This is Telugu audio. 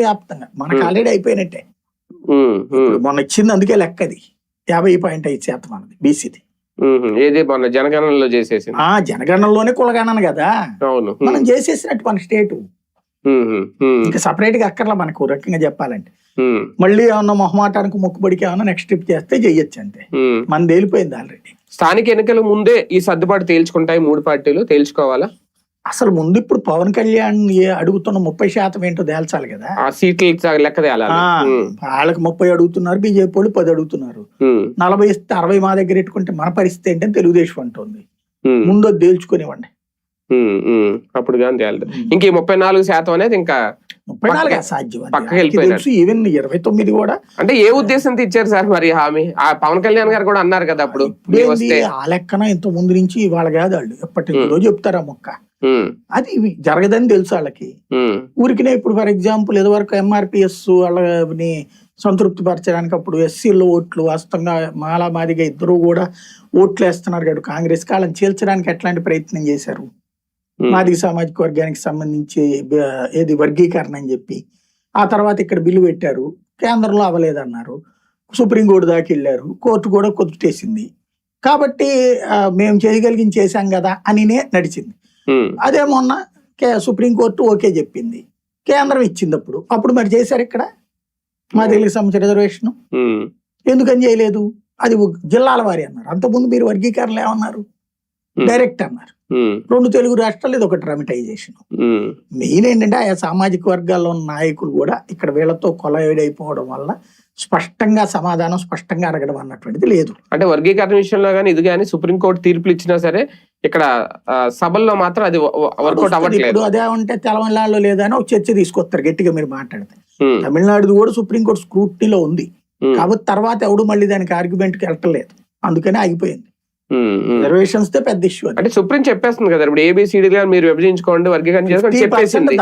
వ్యాప్తంగా మనకు ఆల్రెడీ అయిపోయినట్టే. ఇప్పుడు మొన్న ఇచ్చింది అందుకే లెక్క అది 50.5% అన్నది బీసీది. ఏది మొన్న జనగణనలో చేసేసి జనగణనలోనే కులగణన కదా, అవును మనం చేసేసినట్టు మన స్టేట్ ఇంకా సపరేట్ గా అక్కర్లా మనకు రకంగా చెప్పాలంటే. మళ్ళీ ఏమన్నా మొహమాటానికి మొక్కుబడికి ఏమన్నా నెక్స్ట్ ట్రిప్ చేస్తే చెయ్యొచ్చు అంతే, మన తేలిపోయింది ఆల్రెడీ. స్థానిక ఎన్నికల ముందే ఈ సర్దుబాటు తేల్చుకుంటాయి 3 పార్టీలు, తేల్చుకోవాలా? అసలు ముందు ఇప్పుడు పవన్ కళ్యాణ్ అడుగుతున్న 30% ఏంటో తేల్చాలి కదా, ఆ సీట్లు లెక్క తేలాలి. వాళ్ళకి 30 అడుగుతున్నారు, బీజేపీ వాళ్ళు 10 అడుగుతున్నారు. 40 ఇస్తే 60 మా దగ్గర పెట్టుకుంటే మన పరిస్థితి ఏంటని తెలుగుదేశం అంటుంది. ముందు అది తేల్చుకునివ్వండి, అప్పుడు కానీ తేలదు. ఇంక 34% అనేది ఇంకా 34 అసాధ్యం. ఈవెన్ 29 కూడా. అంటే ఏ ఉద్దేశంతో ఇచ్చారు సార్ మరి హామీ? ఆ పవన్ కళ్యాణ్ గారు కూడా అన్నారు కదా అప్పుడు, ఆ లెక్కన ఇంత ముందు నుంచి ఇవాళ కాదు, వాళ్ళు ఎప్పటి నుంచో చెప్తారు ఆ మొక్క. అది జరగదని తెలుసు వాళ్ళకి. ఊరికినే ఇప్పుడు ఫర్ ఎగ్జాంపుల్ ఇదివరకు ఎంఆర్పిఎస్ వాళ్ళని సంతృప్తి పరచడానికి అప్పుడు ఎస్సీలో ఓట్లు వాస్తవంగా మాలా మాదిగా ఇద్దరు కూడా ఓట్లు వేస్తున్నారు కదా కాంగ్రెస్ కి, వాళ్ళని చీల్చడానికి ఎట్లాంటి ప్రయత్నం చేశారు. మాదిగ సామాజిక వర్గానికి సంబంధించి ఏది వర్గీకరణ అని చెప్పి ఆ తర్వాత ఇక్కడ బిల్లు పెట్టారు, కేంద్రంలో అవ్వలేదన్నారు, సుప్రీంకోర్టు దాకా వెళ్ళారు, కోర్టు కూడా కొట్టేసింది. కాబట్టి మేము చేయగలిగింది చేశాం కదా అనినే నడిచింది. అదే మొన్న సుప్రీంకోర్టు ఓకే చెప్పింది, కేంద్రం ఇచ్చింది. అప్పుడు మరి చేశారు ఇక్కడ మాదిగలకు సంబంధించిన రిజర్వేషన్ ఎందుకని చేయలేదు? అది జిల్లాల వారి అన్నారు. అంతకుముందు మీరు వర్గీకరణలు ఏమన్నారు? డైరెక్ట్ అన్నారు. 2 తెలుగు రాష్ట్రాలు, ఇది ఒకటి రెమిటైజేషన్. మెయిన్ ఏంటంటే ఆయా సామాజిక వర్గాల్లో ఉన్న నాయకులు కూడా ఇక్కడ వీళ్ళతో కొలైడ్ అయిపోవడం వల్ల స్పష్టంగా సమాధానం స్పష్టంగా అడగడం అన్నటువంటిది లేదు. అంటే వర్గీకరణ విషయంలో కానీ ఇది కానీ సుప్రీంకోర్టు తీర్పులు ఇచ్చినా సరే ఇక్కడ సభల్లో మాత్రం అది వర్కౌట్ అవ్వట్లేదు. అదే ఉంటే తెలంగాణలో లేదని ఒక చర్చ తీసుకొస్తారు గట్టిగా మీరు మాట్లాడితే. తమిళనాడు కూడా సుప్రీంకోర్టు స్క్రూటినీలో ఉంది కాబట్టి తర్వాత ఎవడు మళ్ళీ దానికి ఆర్గ్యుమెంట్కి వెళ్ళట్లేదు, అందుకనే ఆగిపోయింది. రిజర్వేషన్స్ పెద్ద ఇష్యూ. అంటే సుప్రీం చెప్పేస్తుంది కదా ఇప్పుడు ABCD మీరు విభజించుకోండి వర్గీకరణ చేసుకోండి చెప్పేసింది.